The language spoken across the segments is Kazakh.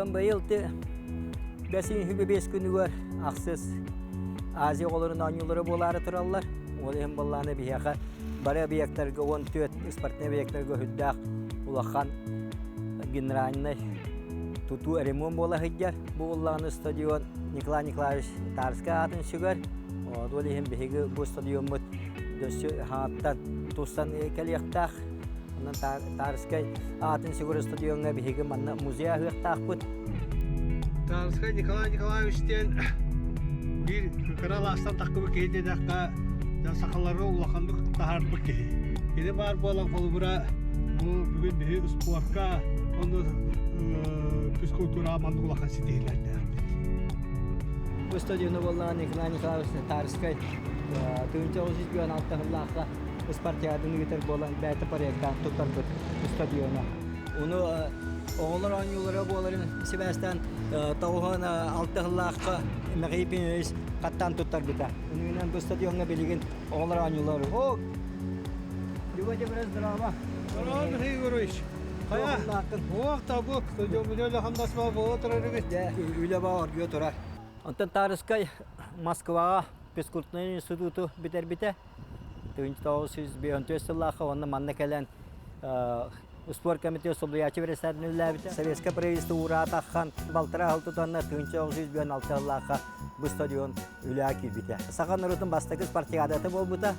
Ondan bayıldı. Besin hübe 5 günü var. Aksız Azia oların anyuları boları turallar. Olayım ballana bir yaka. Bara bir yaktarga 14 ispartne bir yaktarga hüddak. Ulaqan generalny tutu remon bola hijjar. Bu ulan stadion Nikolay Nikolaevich Tarska atın şugar. Olayım bir bu stadion mut döşü hattan tusan keliyaktak. Ondan Tarska atın şugar stadionga bir manna muzea hüyaktak put. Tarska Nikolay Nikolaevich'ten bir kral aslan takımı keyde dakika ya sakalları ulaqandık tahardık ki. Kedi var bolan kolubura bu bugün bir sportka onu psikolojik amanlık ulaqan siteylerdi. Bu stadyonu bolan Nikolay Nikolaevich Tarska tünce oluşuz bir an altta hıllaqqa Ispartiyadını getir bolan bəyte parayaktan tutar bu stadyona. Onu oğullar anyulara boların Sivas'tan tavhan altta hıllaqqa məğibiniz kattan tutar bita. Onun bu stadyonga bilgin oğullar anyuları. O Yuvaca biraz drama. Drama hey görüş. Kaya. O vaqta bu stadion böyle hamdasma bu oturarız. Ya öyle bağır götürer. Ondan Tarskay Moskvaga Peskutnay institutu biter. 1994 yıllarda onda manna kelen spor komitesi obligaçı veresenler biter. Sovetska правительство урата хан Baltara haltı tonna 1916 yıllarda bu stadion ülaki biter. Sakan Rutun bastaki Spartigada'da bol buta.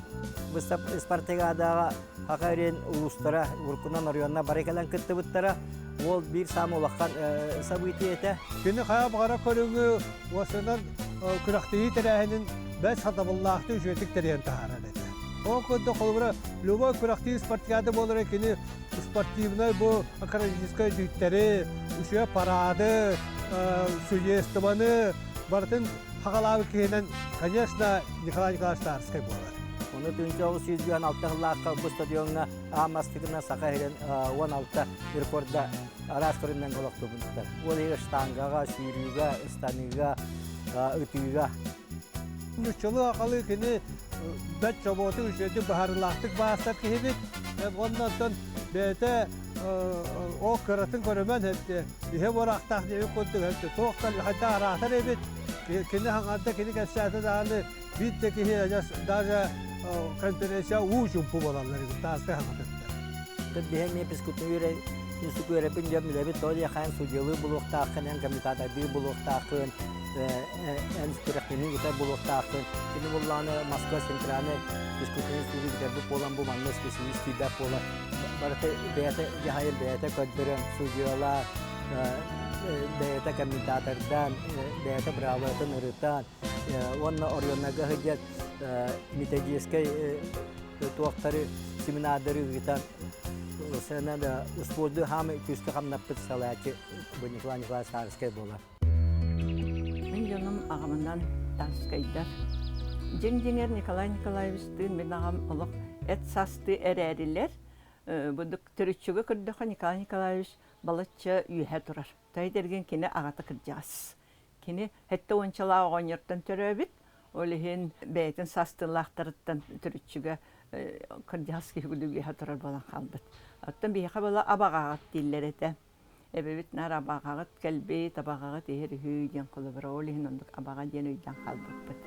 Bu Spartigada'ga hakarin ulustara vurkunan oryanna barikalan kıttı buttara. Ол bir sam olaqan sabitiyete. Şimdi kaya bağıra kolunu vasınan küraktiyi terahinin ben sataballahты ücretik tereyen tahara dedi. O konuda kolubura любой küraktiyi Spartikada bolur ekini спортивной bu akademической düğütleri, uşuya paradı, suyeestimanı, barıtın haqalağı kihinen, конечно, Nikolay Nikolaevich Tarskay bolar. Onu 1916 yıllarda bu stadyonga amastıkına sakahiren 16 rekorda araştırından golak topuntular. Olayı ştangaga, şiriga, staniga, ıtıga. Nuşçalı akalı kini bet çobotu üçledi baharlahtık bahsat kihibit. Ondan sonra bete o kıratın körümen hepti. Hem oraktak diye koyduk hepti. Toğuktan hatta arahtar ebit. Kini hangarda kini kesşatı dağını bitti ki daha konferansiya uçum pubalanları tarzda hangarda. Tabii hem psikotnuyre Yusuf öğretmen cemile bir tol yakan sucalı buluk takın en komitata bir buluk takın en skurakini gitar buluk takın. Şimdi bunlarını Moskva sentrane psikotnuyre suri gitar bu polan bu mannes spesifik tiba pola. Berarti beyate cahil beyate kodran sucalar beyate komitatardan beyate berawatan urutan. Wanna oryonaga hajat mitejeskay tuakları seminarları gitar. Sana da sporda ham küstü ham napıt salatçı bu Nikolay Tarskay bolar. Ben canım ağamından Tarskay'dır. Cenginger Nikolay Nikolaevich'tin ben ağam olaq et sastı ereriler. Bu türüçüge kırdıqa Nikolay Nikolaevich balıkçı üye durar. Tay dergen kine ağata kıracağız. Kine hette onçalağı oynardan töröbit. Olihin beytin sastılaqtarıttan türüçüge kıracağız ki gülü üye durar balan kaldık. Hatta bir kabala abağagat diller de. Ebevit nar abağagat kalbi tabağagat eher hüyden kulubra olihin onduk abağa diyen uydan kaldık.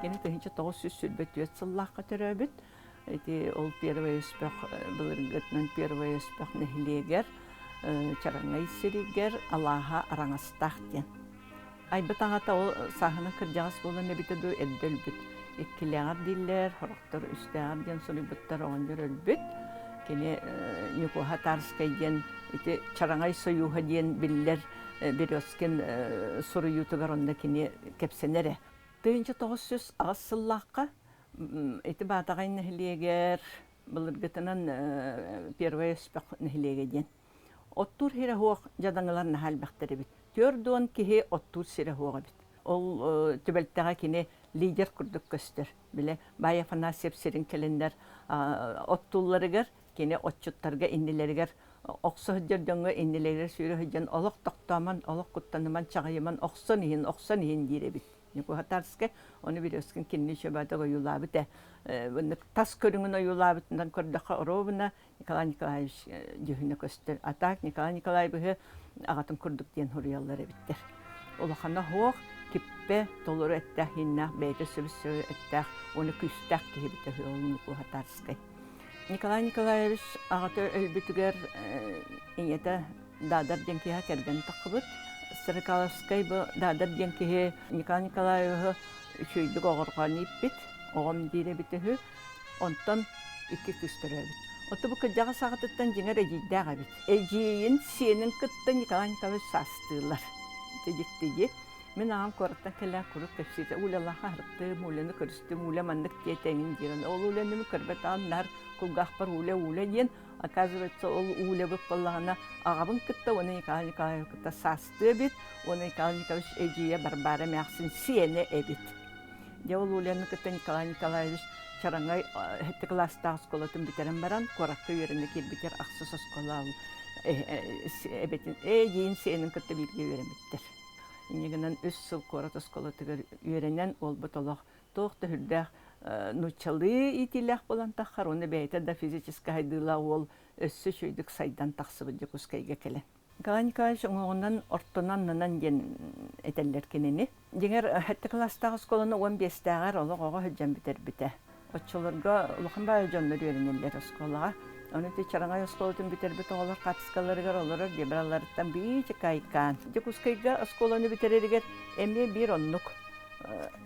Gene tehince toğusuz sülbet yötsallahqa töröbit. Eti ol первый успех bulurgatnan первый успех nehliger çarangay siriger Allah'a arangastaq diyen. Ay batağata o sahına kıracağız bolan ne bitedu eddelbit. İkkileğer diller, horaktır üsteğer diyen solibuttar oğandır ölbit. Kene Nikolay Tarskay diyen iti çarangay soyuha diyen biller berosken soru yutugar onda kene kepsenere. Tığınca toğusuz ağısıllaqqa iti batağay nehliger bulurgatanan первый успех nehliger diyen. Ottur hira hoğ jadangılar nahal bakteri bit. Tördüğün kihi ottur sira hoğa bit. Ol tübeltağa kine lider kurduk göster. Bile baya fana sepserin kelender ottullarıgar kine otçutlarga indilerger. Oqsa hıcırdığına indilerger sürü hıcın olaq toqtaman, olaq kuttanıman çağıyman oqsan ihin dire bit. Никухатарске, оны берескен кинни шөбәді ойулабыт. Тас көріңін ойулабытынан көрдіққа ұробына Николай Николаевич жүхіне көстір. Атак Николай Николаевичы ағатын күрдік ден хұрыялары біттер. Олықана хоқ, киппе толыры әттәқ еннақ, бәйті сөбісі әттәқ, оны күстәқ кейбіті ол Никухатарске. Николай Николаевич ағаты өлбітігер енеті дадар денкеға кәрген тақыбыт. Сырыкаловскай бұл дадар денкеге Николай Николаевичы үшөйдік оғырған еппет, оғым дейді бітігі, онтан екі күстірі бит. Оты бұл күдяға сағытыттан жеңер әжейдіға бит. Әжейін сенің күтті Николай Николаевич састылар. Тегеттеге. Мен ағам қораттан кәлі құрып көпсейді. Улалаға арықты, мулені көрісті, муле мандық кетеңін дейін. Ол уленімі көрбет ағындар, құлғақ бар уле дейін. Оказывается, ол уле бұп болағына ағабын күтті, оны Николай Николаевич күтті састы бит. Оны Николай Николаевич әжейе барбары мәқсін сені әбит. Де ол улені күтті Николай Николаевич чараңай әтті класстағы сколатын бітерін баран, қораққа үйеріне келбетер ақсыз скола әбетін. Әйейін сенің күтті білге үйереметтер. Инегенен 3 сыл корат сколатыгар үйеренен ол бұтолақ тоқты хүрдәқ нучалы итилях болан таққар, оны бәйті да физическа хайдыла ол өссі шөйдік сайдан тақсы бұдды күскайға келен. Николай Николаевич оңығынан ортынан нынан ген әтәлер кенені. Деңер әтті класстағы сколаны 15-тәғар олық оға хүджан бітер біті. Отчыларға ұлықын бай жонлар үйеренелер сколаға. Оны течараңай осколатын бітер біті олар қатысқаларығар олар дебраларыттан бейчі кайкан. Декускайға осколаны бітерерігер әме бір оннық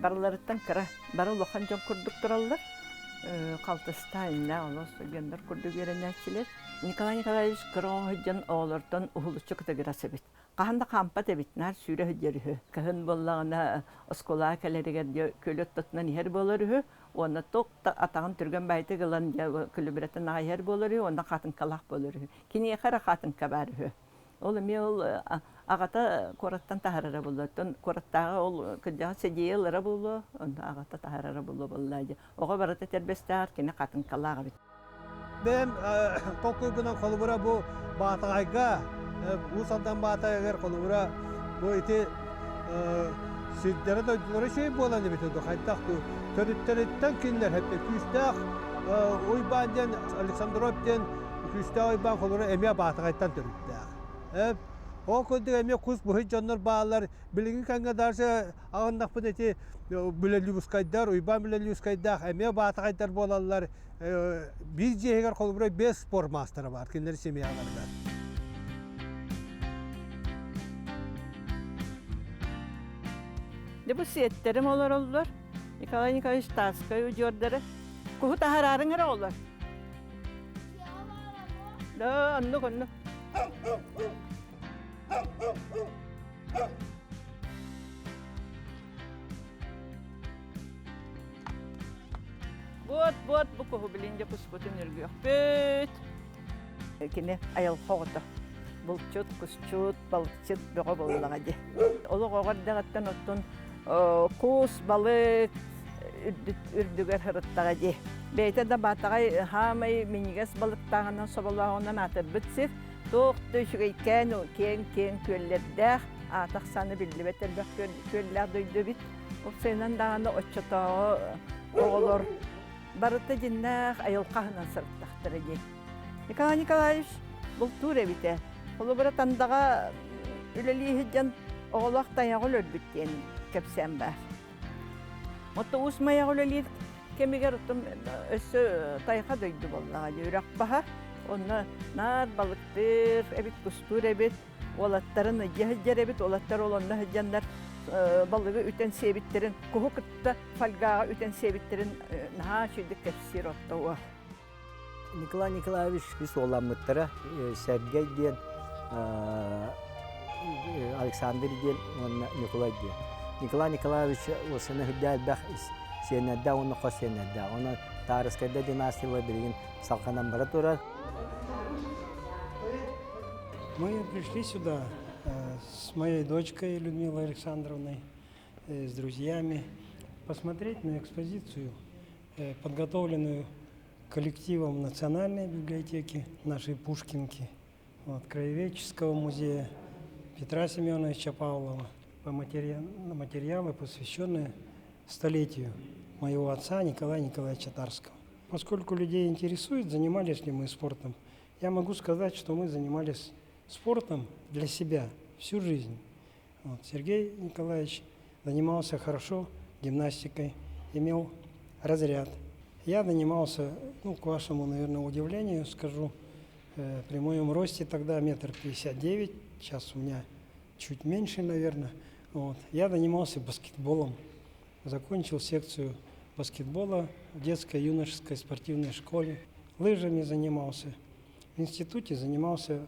барыларыттан кіра. Бары лоқан жон күрдік тұралар. Қалтыстайына олар сөгендер күрдік еренәтшілер. Николай Николаевич кіра жон оғылырдан ұғылычы күтігірасы біт. Қағында қампат әбітнар сүйрі хүдері. Кіхін болағына оскола кәлерігер көлет тұтынан ер болары. Оны тоқта атағын түрген бәйті ғылан күлібіреттен ағайыр болары, онда қатын қалақ болары. Кені еқара қатын қабары. Ол еме ол ағата қораттан тағарары болы. Қораттағы ол күдіға седейлері болы, онда ағата тағарары болы. Оға бараты тербестағар, кені қатын қалағы бет. Бәм тоққой бұнан қолыбыра бұл батағайға, ұсалдан батағайғар қолыбыра бұл еті Sütleri de doğru şey bolan gibi oldu. Hatta törütlerden kinler hep küstah uybandan Aleksandrov'dan küstah uyban kolları emiye batağaytan törütler. Hep o konuda emiye kus bu hiç canlar bağlar bilgin kanka darsa ağındak bu dedi büleli uskaydar uyban büleli uskaydar emiye batağaytar bolanlar bir cehigar kolları 5 spor masterı var kinleri semiye ağırlar. Bu siyetlerim olur. Nikolay Nikolaevich Tarskay ucordları. Kuhu tahararın ara olur. Da anlık. Bu kuhu bilince kusputun ürgü yok. Kine ayal xoğutu. Bulçut, kusçut, balıkçut, bir boğulağı de. Olu qoğardağıttan ottun kus, balık, ürdüger hırıttağı de. Beyte de batağay hamay miniges balıktağından sobalağından atır bitsif. Toğdu şügeyken o ken köllerdağ. Ataq sanı bildi beter bak köller duydu bit. O senin dağında oçatağı oğulur. Barıta cinnağ ayılqağından sırttaqtırı de. Nikolay Nikolaevich bultur ebite. Olu bura tandağa üleliği hiccan oğulaq dayağı öldükten kepsen var. Otta usmayağı üleliği kemiger otum össü tayqa duydu vallaha. Yürek baha. Onu nar balıktır, ebit kustur ebit. Olatların hiccer ebit. Olatlar olanda hiccanlar balığı üten sebitlerin. Kuhu kıtta falgağa üten sebitlerin naha şüydük kepsir otta o. Николай Николаевич biz olanmıtlara Sergey diyen Alexander diyen Nikolay diyen. Nikolay Nikolaevich o sene hüddel bak senede onu koş senede. Onu Tarıskay'da dinastiyalar bilgin salkanan bara durar. Мы пришли сюда с моей дочкой Людмилой Александровной, с друзьями, посмотреть на экспозицию, подготовленную коллективом Национальной библиотеки, нашей Пушкинки, краеведческого музея Петра Семеновича Павлова. материалы, посвященные столетию моего отца Николая Николаевича Тарского. Поскольку людей интересует, занимались ли мы спортом, я могу сказать, что мы занимались спортом для себя всю жизнь. Вот. Сергей Николаевич занимался хорошо гимнастикой, имел разряд. Я занимался, к вашему, наверное, удивлению скажу, при моем росте тогда 1,59 м, сейчас у меня чуть меньше, наверное. Вот. Я занимался баскетболом, закончил секцию баскетбола в детской юношеской спортивной школе, лыжами занимался, в институте занимался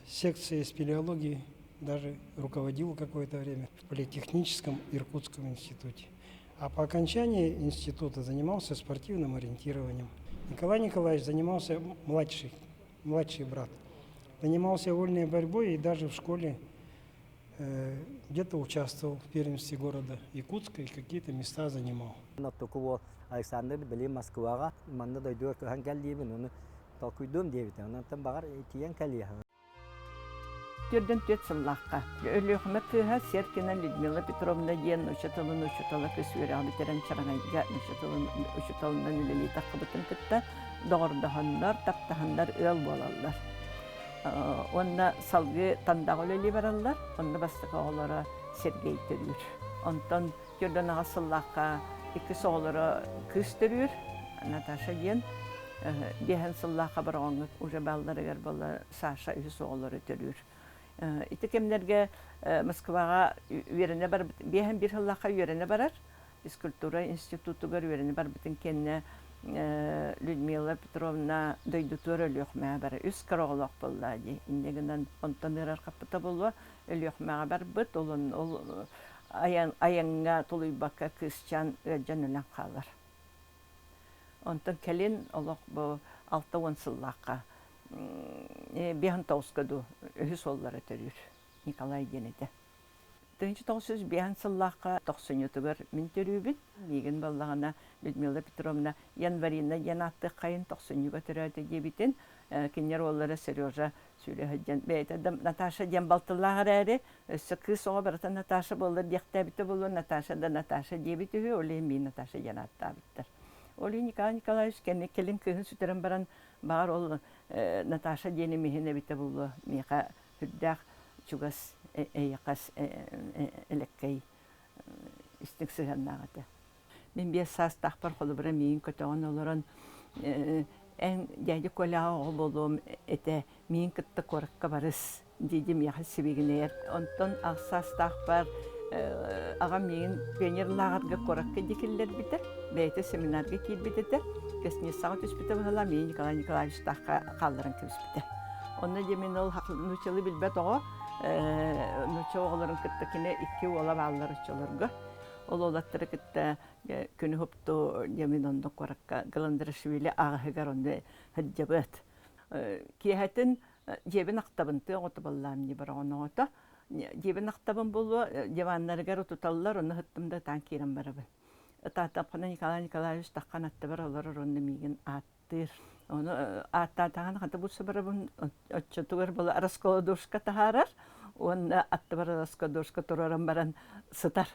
секцией спелеологии, даже руководил какое-то время в Политехническом Иркутском институте. А по окончании института занимался спортивным ориентированием. Николай Николаевич занимался младший брат. Занимался вольной борьбой и даже в школе где-то участвовал в первенстве города Якутска и какие-то места занимал. Наттуку Александр били Москвага, манна дойдур кыхан келдибин, оны толкуйдум дебит, онан багар тиен калия. Түрден төт сыллаққа. Өліғімі кыға Серкина Людмила Петровна ен ұшытылын ұшытылы көсуері абитерен чараңайға ұшытылынан үлелей таққыбытын күтті доғырдағандар, таптағандар өл болалар. Онна салғы тандақ өлелей баралар, онна бастықы оғылары Сергей түрір. Онтан түрден аға сыллаққа екі соғылары күз түрір, Наташа ен. Дехен сыллаққа бір оңық уже баллары ғар болы Саша үі соғылары түрір. Ити кемнерге Москваға үйрене бар, бейхен бір хыллаққа үйрене барар. Физкультура институтугар үйрене бар бітін кенне Людмила Петровна дойдутур өліқмәға бар. Үз қароғылық болды. Индегінен онтан ұрар қапыта болды. Өліқмәға бар бұт, ол аяңға толуй баққа күсчан өджан өлен қалар. Онтан кәлін олық бұл 6-10 сыллаққа. Бейхан тауысқаду үхі соллары түрір, Николай денеді. Түйінші тоғысыз бейхан сыллаққа 90-ютығыр мен түрібін. Меген балағына Людмила Петровна январина янатты қайын 90-юға түрәді дебітін. Кенер олары Сережа сөйлеғаден. Бәйті Наташа ден балтылағыр әрі. Өсі қыз оға барыта Наташа болыр, дектәбіті болыр. Наташа да Наташа дебіті хүй, олай мен Наташа янатты абыттыр. Олай Николай Николаевич кәне келін күйін сүтерін баран бағар ол Наташа дені мехіне біті болу. Меға хүддәқ чугас әйіқас әлеккей істің сығаннағыды. Мен бе сас тақпар қолы бірі мейін көтіғын олырын ән дәйді көліға оғы болуым әті мейін күтті қорыққа барыс дейді меға себегінер. Онтан ақсас тақпар ағам мейін пионерлағырға қорыққа декелер бітір. Бәйті семинарға кейл бітетір. Көсіне сағыт үспіті бұғыла мейін Николай Николаевич таққа қалдырын көспіті. Оны демен ол нұчылы білбәт оға, нұчы оғыларын күттікіне 2 олап алылар үчілергі. Ол олаттыры күтті күні хөпті демен онды қорыққа ғылындыры шүвелі ағығығар онды хүддебіт. Кейхәтін жебін ақтабынты оғыты болам не бір оғыны оғыты. Жебін ақтабын болу, жеванларығар ұтуталылар, оны хүттімді таң керім барабын. Тапқана Николай Николаевич таққан атты бар олар орынды меген аттыр. Оны аттатаған қаты бұлсы барабын отчетуғыр бұл Расколодушка тағарар. Оны атты бар Расколодушка тұраран баран сытар.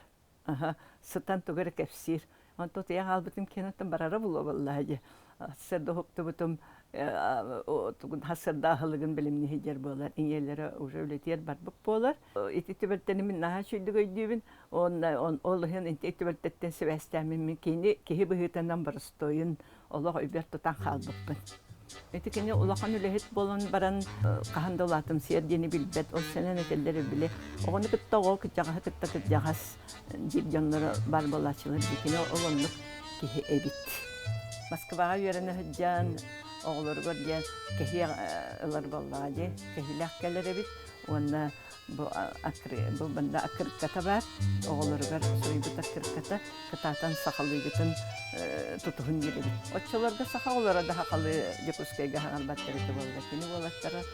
Сытан тұғыр кәпсир. Оны тұты яң албытым кенеттен барары бұлы боллады. Сәрді хоқты бұтым хасырда ақылығын білімні хеджер болар. Инелері уже өлетер бар бұп болар. Еті түбірттенімін наға шүйді көйдейбін. Олығын еті түбірттеттен сөбәстәмін кейі бұғытанан барыстойын. Олық өйбер тұтан қалбықпын. Еті кені олақан өлехет болын баран қағында олатым сердені білбет. Ол сенен әтелері біле. Оғыны күтті оғыл күтжаға күтті күтжағас деп жонлары бар болашылыр. Декені олынлық кейі әбіт. Москваға үйеріні хүджан оғылыр көрден кейі ұлар боллады. Кейіләқ кәлер әбіт. Оны бұл бында акырката бар. Оғылыр көр сөйбіт акырката кытатан сақалы бітін тұтығын елі бит. Отчыларда сақа олары да хақалы Якутскайға ғалбаттары еті болды. Кені олаттары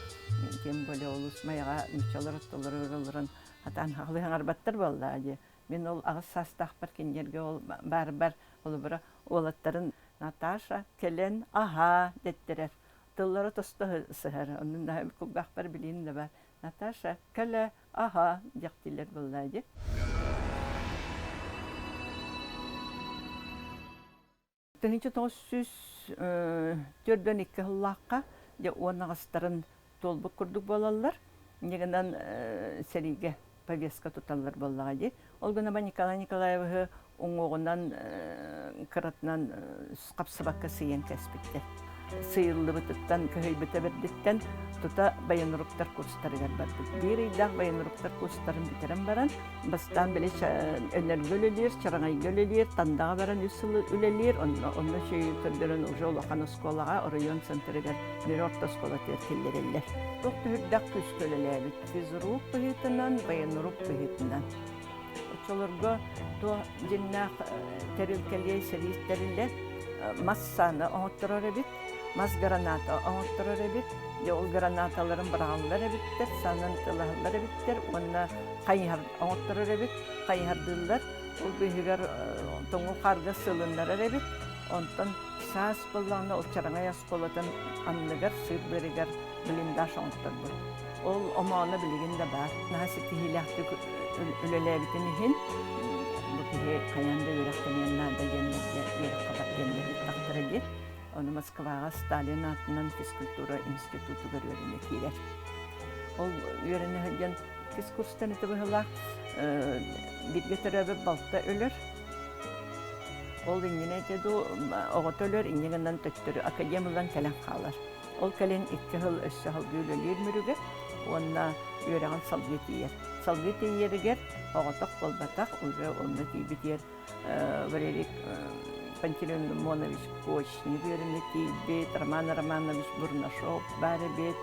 кем бөлі олыс майға нүчалар ұттылары ұрылырын атан хақалы ғалбаттар болды. Мен ол ағыз састақ бар кендерге ол бар олы бірі олаттарын Наташа, келен, аха, деттірер. Тыллары тұсты сығыр. Оның да көкбақ бар білейін де бар. Наташа, кәлі, аха, жақтилер болды. Тыңычы 942 хыллаққа онағыстарын толбық күрдік болалар. Негенен сәриге повестка тұталар болаға де. Ол күні Николай Николаевы оңоғынан қыратынан қапсыбаққа сыйен кәспетті. Сыйылы бұтыттан, көй біті бірдеттен тұта баянұрықтар курстарығар барды. Bir айдағы баянұрықтар курстарын бітерін баран, бастан біле өнер гөлелер, чараңай гөлелер, тандаға баран үсілі үлелер, онны шөйі көрдерін уже олақан осколаға, район центрігер, бір орта оскола теркелерелер. Тоқты хүрдақ күш көлелер, физруқ бұхетінен, баянұрық бұхетінен. Очолырға жиннақ тәрілкелей сәрістәрілер массаны оңыттырар әбет, мас граната оңыттырар әбет, ол гранаталарын бірағылар әбеттер, санын тылағылар әбеттер, онына қайығар оңыттырар әбет, қайығардылар, ол бүйігер тоңу қарға сылынлар әбет, онтан саас болағына ол чараңай асқолатын анныгар, сыр бірігер білімдаш оңыттыр бұл. Ол омағына білігінде бар. Нағасы тихилақты үлелі әбетін ехін, бұл тихе қаянды өріқтенен нада жендерге өрік қабат жендерге тақтыры де. Оны Москваға Сталин атынан физкультура институты көреріне кейлер. Ол өріне өден физкурстан еті бұғылақ бірге түрәбі балта өлір. Ол иңген әтеді оғыт өлір, иңгеннен төттірі академиядан кәлен қалар. Ол кәлен 2 жыл, 3 жыл бөлілер мүрігі, онына өріған салғет ейер. Салғет ейергер оғытық болбатақ, уже онына кейбетер Валерий Пантелеон Монович Кочнев өріне кейбет, Роман Романович Бурнашов бәрі бет,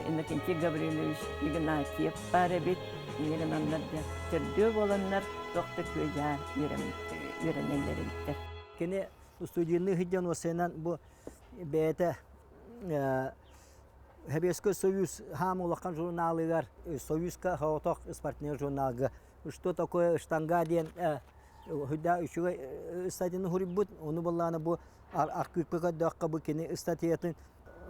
Иннокентий Гаврилович Игнатьев бәрі бет, егенанларды түрді боланлар тоқты көжә өрінелері біттер. Кені студийный хиден осенан бұл бәйті Хабеско Союз хам улақан журналыгар, Союзка хаотақ спортивный журналга. Что такое штанга ден хүдда үшігі статияны хуриббут, оны болланы бұл арқықпыға даққа бұл кені статиятын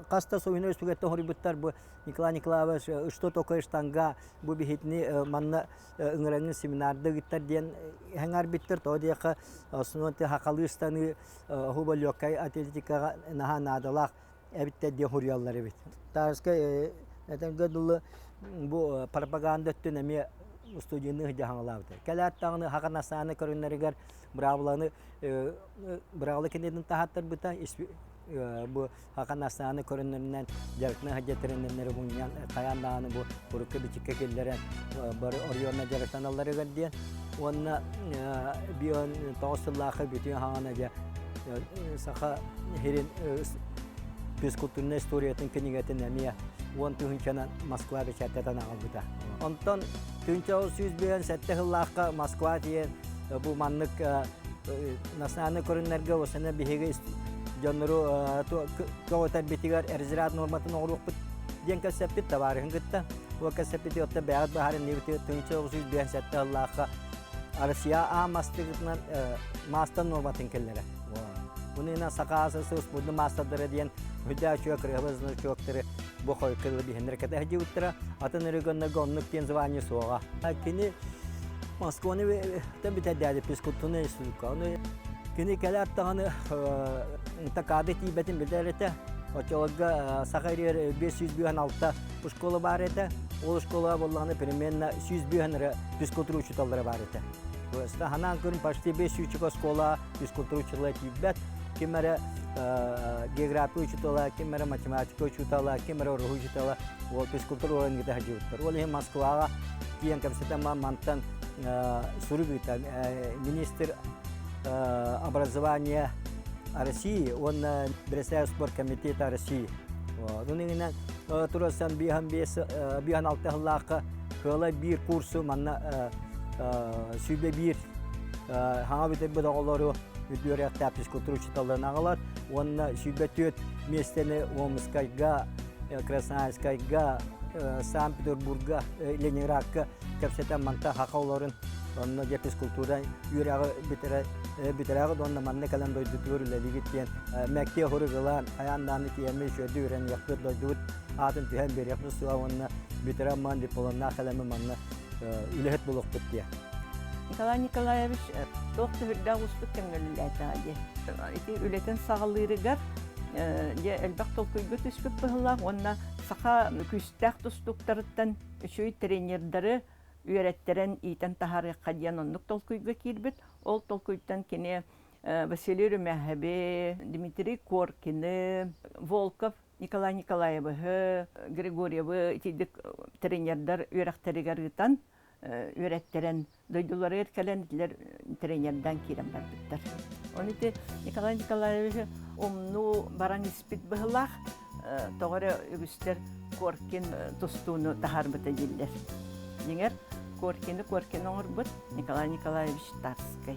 Қаста Совиной Республикаттан хуриббуттар бұл Николай Николаевич, что такое штанга, бұл бихетіні манна ыңыраңын семинарды гиттар ден хәңар биттер, тоғы дейқа сұнуанты хақалыстаны хуба лёккай атлетикаға наға надалақ әбіттер ден хуриялары бит. Тарысқа әтәңгөділі бұл пропаганда өттін әме студияны хыджа хаңылабыды. Кәләттағыны хақанасаны көрінлерігер бұрағылы кенедін тағаттар бұта, бұл хақанасаны көрінлерінен жарықны хыджа тірінлері бұниян қаяндағыны бұл бұрықы бічікке келдерен бір орионна жарықтаналары көрден. Онына бион тоғысыллақы бүтін хаңана сақа херин физкультурный историятын книгатын әмия он түгіншанан Москваға чәттәтан ағылбыта. Онтан 1957 жыллаққа Москва дейін бұл манлық наснаны көрінлерге осыны бігеге жоныру көғытар бетігер әрзірат норматын оғыруқ бұд ден кәсәппет табарығын күтті. Ол кәсәппеті отта бәғат бағарын невіті 1957 жыллаққа Россия мастығытынан мастан норматын келлері. Бұныңна сақасы сұс бұдны мастадыры дейін хүдді чөкірі, ғыбызны чөктірі бұқой қылы бейіндер кәді әді өттірі атын үрігіннігі онлық кен звание соға. Кені Москваны бітәді әді физкультурны институтқа. Кені кәлі аттағаны тақады тейбетін білдер еті. Очолыға сақайрер 556 школы бар еті. Ол школыға болғаны примерно 100 физкультура учиталары бар еті. Ханан көрін почти 500 школа физкультура учиталары тейбет. Кемері география учитала, кемері математика учитала, кемері руху учитала, ол физкультура орын кеті хажи өттір. Ол ең Москваға кейін кәпсетама мантан сурыгыта министр образования России, он Брестский спорт комитета России. Оныңынан тұрасан бихан 6 жыллаққа қылы бір курсы манна сүйбе бір хаңа бітер бұда олары Үддөрәқті физкультура учиталарын ағалар. Онына сүйбе 4 местені Омскайға, Красноярскайға, Санкт-Петербургға, Ленинградқа кәпсетен манта хақауларын онына физкультура үйрәғы бітірі Büterağı donda manne kalan doydutur leli gittiyen mekte horu gılan hayandan tiyemi şöyle üren yaptı doydut atın tühen bir yaptı suğa onna büterağı man dipolonna kalamı manna ülehet buluk bitti. Nikolay Nikolaevich doktor hürda ustuk kengölülerdi. İki ületen sağlığırıgar ya elbaq tolkuygu tüspük bıhıla onna sağa küstak tustuktarıttan şöy trenerleri üretteren iten taharı qadiyan onnuk tolkuygu kirbit. Ol tolkuytan kine Vasiliy Rüməhəbi, Dmitri Korkini, Volkov, Nikolay Nikolaevich, Grigoryev itidik trenerler ürekterigar gıtan üretteren doyduları erkelendiler trenerden kirem barbitler. Onu ite Nikolay Nikolaevich omnu baran ispit bıhılaq, doğru ügüster Korkin tostunu taharbıta diller. Dinger Korkin orbut Nikolay Nikolaevich Tarskay.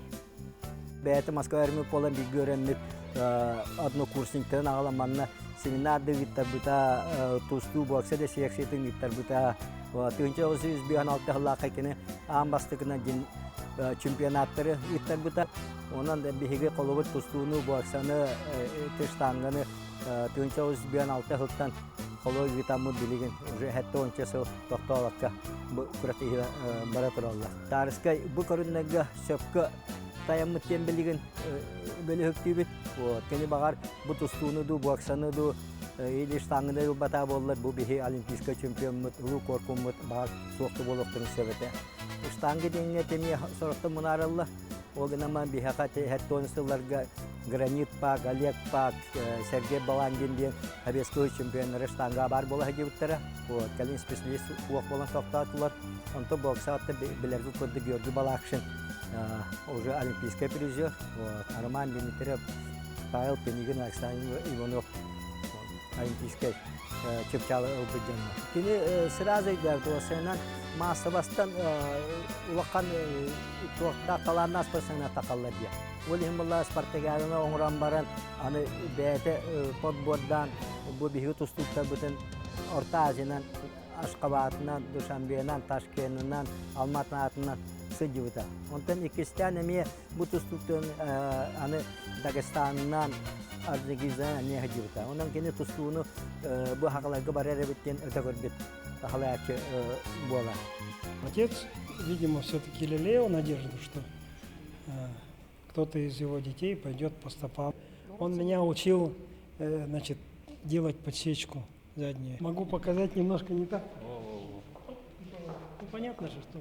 Бәйті Москва әрмі полын бір көріміп однокурсниктарын ағаламанна семинарды виттар бұта тусту бөксе де сексетін виттар бұта түйінші осы 106 ғылаққа кені ағын бастықына ден чемпионаттары виттар бұта онан да бігіге қолы тустуыны бөксаны тыштаңғаны түйінші осы 106 ғылықтан қолы витамын білеген уже әтті ончасы тоқталаққа күрәті бара тұралла. Тарыскай бұл көріннегі сөпкі таяммыт тембелиген бөлі хөктүбіт. Кені бағар бұ тұстуыны ду, бұ ақсаны ду, или штаңыны бата болылар, бұ бейі олимпийска чемпионмыт, ұлы коркуммыт бағар соқты болуқтырын сөбеті. Штаңғы денге теме сұрықты мұнарылы, оғынама бейі қаты әттонысыларға Гранит Пак, Олег Пак, Сергей Баландин ден әбескі чемпионлары штаңға бар болы әдебіттері. Кәлін специалист уақ болан тоқтатылар. Онты бокса атты білергі көдді Георгий Балакшин. Уже олимпийский призер, Роман Дмитриев, Павел Пенигин, Александр Иванов, олимпийский чепчалы обыденный. Кini сразу идет, осенен массовастан улақан туақта қаларнас басына тақалар дия. Олим болла спартакиадына оңран баран, аны бәйті подбордан, bu bihi tustукта бүтін Орта Азиянан, Ашқабатынан, Душанбеянан, Ташкентынан, Алматынан сыдьюта. Онтан икистян эме bu tustуктан аны Дагестаннан, Арзегизан не ходьюта. Онан кені тустуыны bu хақаларға барар біттен өте көрбет. Тахалаячы бола. Отец, видимо, все-таки лелеял надежду, что кто-то из его детей пойдет по стопам. Он меня учил, значит, делать подсечку заднюю. Могу показать немножко не так. Ну, понятно же, что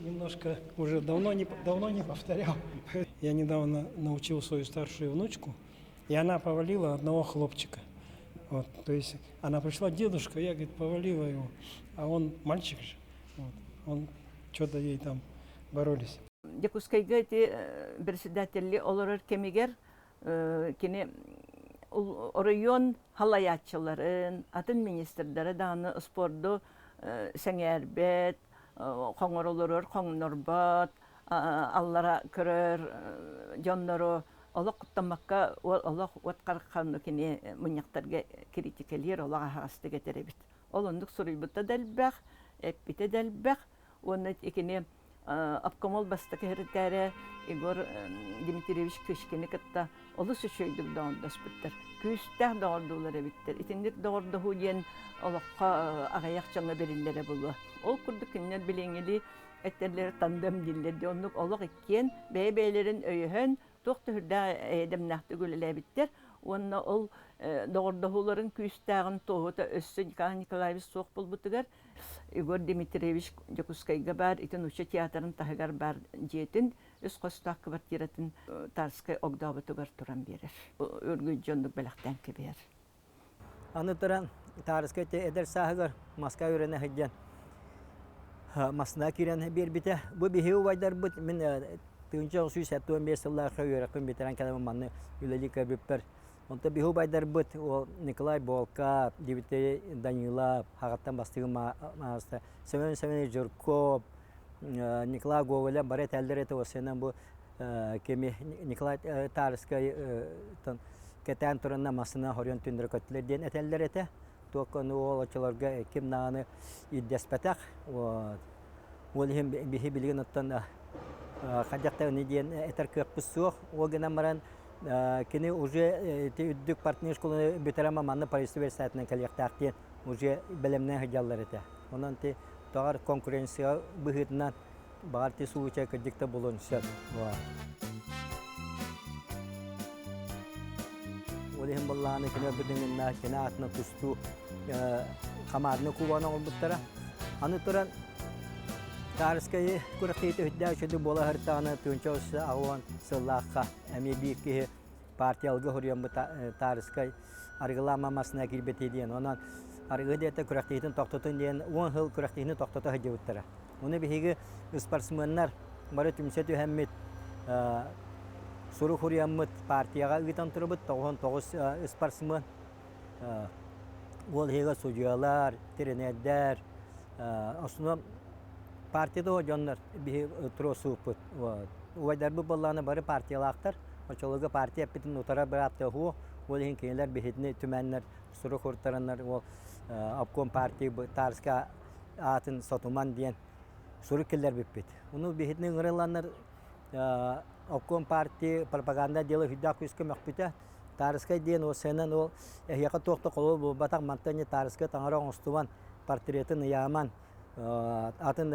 немножко уже давно не повторял. Я недавно научил свою старшую внучку, и она повалила одного хлопчика. Вот, то есть она пришла, дедушка, я, говорит, повалила его, а он мальчик же. Вот, он что-то ей там боролись. Якускайга эти председатели олорор кемигер кини район халаятчыларын, атын министрлері даны спорду сәңербет, қоңыролорор, қоңнорбат, аллара көрөр, жоннору, олық құттамаққа, олық отқарқаны кені мұнияқтарға критикалер, олық ағасты кетеребет. Ол ондық сұрылбытта дәлбәқ, әппеті дәлбәқ, оны екені Апкомол бастакы хәртәре Игор Дмитриевич Кышкины кытта олы сөйдүк даундас биттер. Күстәх даурдулары биттер. Итиндик даурды хуен олыққа ағаяқ жаңа берилләре булу. Ол күрдік киннер билеңели әттерлер тандем диллерде онлық олық еккен бәйбәйлерін өйіхін тоқты хүрді әдемнәқті көлелі биттер. Онна ол даурдahуларын күстәғын тоғыта өссі Николаевич соқ бұл бұтығар. Игор Дмитриевич Якускайга бар, итин уча театрын тахыгар бар жетин, өз қостақ квартиратын Тарскай огдабы тұғар тұран берер. Өргөй жондық бәліқтен кебер. Аны тұран Тарскай те эдер сағығар Москва өрені хыдден. Масына кирен бер бите. Бұл бихеу вайдар бұд. Мен 1915 жылларға өрекпен бетерен кәлемі манны үлелі көбіппер. Онта биху байдар бұд, Николай Болка, Дмитрий Данилов, Хағаттан бастығы мағасты, Семен Журков, Николай Гоголя, барет әлдер еті осенен бұл кеме Николай Тарскай кәтән тұрынна масына хорен түндір көттілер ден әтәлдер еті. Тоқын ол очыларға кем нағаны иддеспәтәқ. Ол ем бихи білген оттан хадякта неден этер көппүс суох ол гына маран кини уже үддүк партner школаны бетерама манны Париж университетинен калектактен уже белемнен хыжаллар эте. Онан те тагар конкуренция быгытынан багар те сууча кадикта болонсат. Олехин болланы кини бидингенна кини атна тусту камадны кубана олбуттара. Аны туран Тарскай курахтыйты хүддә үшеді бола хыртаны түнчаусы ауан сыллаққа әме бейікке партиялғы хүрген бұ Тарскай арғыла мамасына кірбеті дейін. Онан арғы дейті курахтыйтын тоқтытын дейін 10 жыл курахтыйны тоқтыты хыджы бұттыра. Оны бейгі спортсменнар бары түмсет өхәммет сұры хүрген партияға үйтан тұры бұт 99 спортсмен. Ол хеға судьялар, тренердер, осыны партияда оjonlar bir trosuput. Uaylar bu ballana bari partiyalaqtar. Oçoluga partiya bitin utara bir hafta hu. Olhin keyler bihidni tümenler, suru kurtaranlar o Apkom parti bu Tarska atın sotuman diyen suru killer bipit. Onu bihidni ngırılanlar Apkom parti propaganda deli hüddak üskü mekbite. Tarska diyen o senen o yaka tohta kolu bu batak mantanya Tarska tanara onstuvan portretin yaman. Атын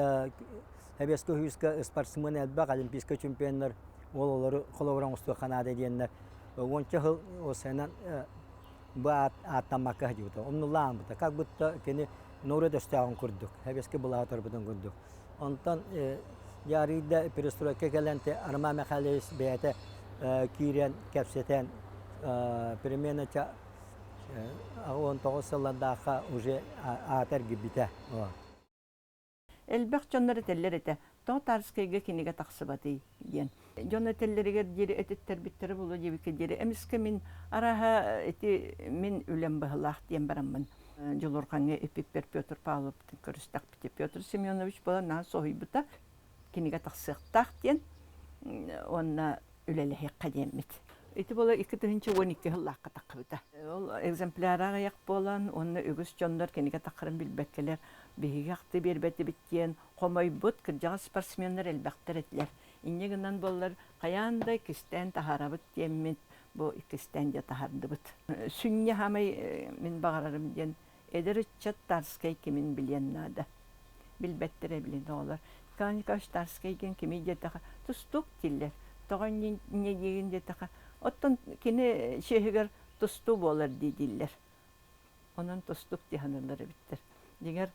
әбескі хүскі спортсмен әлбәк олимпийский чемпионлар олары қолауыран ұсты қанады дейінлер. Онча ғыл осынан бұл аттамаққа жауды. Онылан бұта. Как бұтта кені нұры дөстіғын күрдік. Әбескі бұл атыр бұтын күрдік. Онтан ярыйда перестройка кәлінті арма мәқалейс бәйті кирен кәпсетен переменача 19 сылладаққа уже атар гибіті. Элбэх жоннары теллер эте, то Тарскайга киниге тақсыбаты ген. Жонны теллеригер жери этеттер биттері болу жебеке жери. Эмиске min араха эти min үлем бахылақ ден барамын. Жолорқанға эпиппер Петр Павлов көрістақ бите. Петр Семенович бола наан соғый бұта киниге тақсықтақ ден. Онна үлелі қадемет. Эти бола 2-12 хыллаққа тақыбыта. Ол экземпляраға яқ болан, онна үгіс жондар киниге тақырын білбәккелер. Бейгіғақты бербәті біттен, қомай бұд кіржаға спортсменлер әлбәқтер етілер. Инегінен болар қаяңдай кістен тахарабыт деммет, бұл кістен де тахарды бұд. Сүнне хамай мен бағарарым ден, әдірі чат Тарскай кемін білен нады. Білбәттері білен олар. Каникаш Тарскай ген кемей детаға тұстық тілер. Тоған не еген детаға. Оттан кені шехігер тұсту болар дейділер. Онын тұстық деханылары біттер. Дегер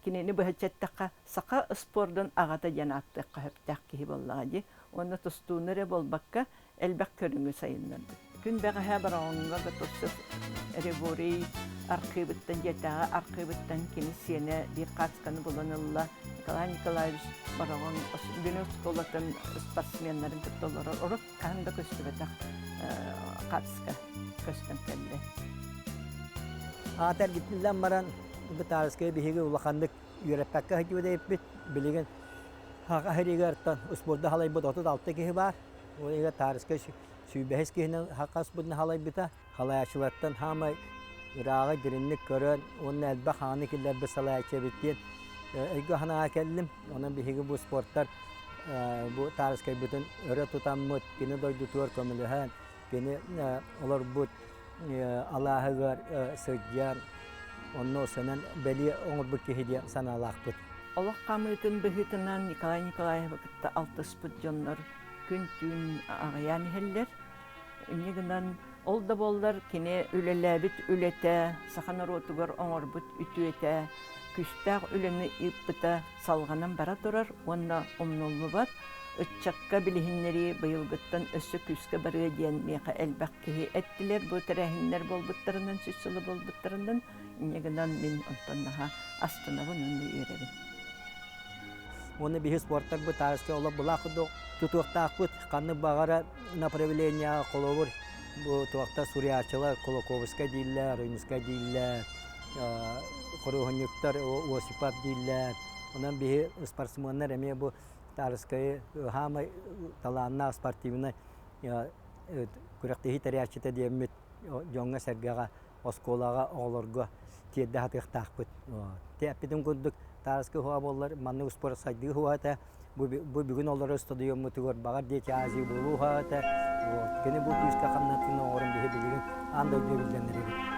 кинени бахачаттака сака спордан агата жанаттыкка хөптак ки боллагы. Онда тустунере болбакка элбек көрүнгү сайыннар. Күн бага хабаронга гатосы ребори архивиттен жата архивиттен кини сене бир касканы болонылла. Николай Николаевич барагон бинос колатын спортсменнерин тоттолору орок канда көстүбетак каска көстөн келди. Атар гитлен баран bu Tarskaya bihiga ulaqandık yürekpekka hıcı da yapıp bilgin haqa harigartan usporda halay bu 36 kişi var. O ega Tarskaya sübehes kişinin haqa usporda halay bita halay açılattan hamay rağa dirinlik görün onun elbə xanı killer bir salay açabittin. Ega hana kellim onun bihiga bu sportlar bu Tarskaya bütün öre tutanmut kini doydutuyor kömülühen kini olur bu Allah'ıgar sıccan onun senen beli oңur bu kehidi sanalaq bud. Allah kamıtın bihitinden Nikolay Nikolaev'da altı sput jonlar küntün ağayan heller. Üniginden olda bollar kine ülelebit ülete, sahanar otugar oңur bud ütüete, küstaq üleni ipbita salganan bara durar, onda omnollu bat. Uçakka bilihinleri bayılgıttan össü küske barıya diyen meqa elbaq kehi ettiler. Bu terehinler bolbutlarından, süsülü bolbutlarından İneginden min ondan daha astına bunun üyeleri. Onu bir sportlar bu Tarskaya ola bulaqıdı. Tutuqtaq bud kanı bağara направления kolobur. Bu tuaqta Suriyaçılar, Kolokovska deyirlər, Ruynuska deyirlər, Kuruhanyuktar, Osipap deyirlər. Ondan bir sportsmenler eme bu Tarskaya hamı talanna sportivna kuraqtihi tarihçite diyemmet jonga sergaga oskolaga oğlarga tiyedde hatıq taqbıt. Tiyepidin gördük Tarskaya hava bollar manlı spor saydığı hava da бу бүгүн олар стадион мутугор багар дети азии болуха та вот кene бу киска хамнатына орын бе билген анда дөбүлденер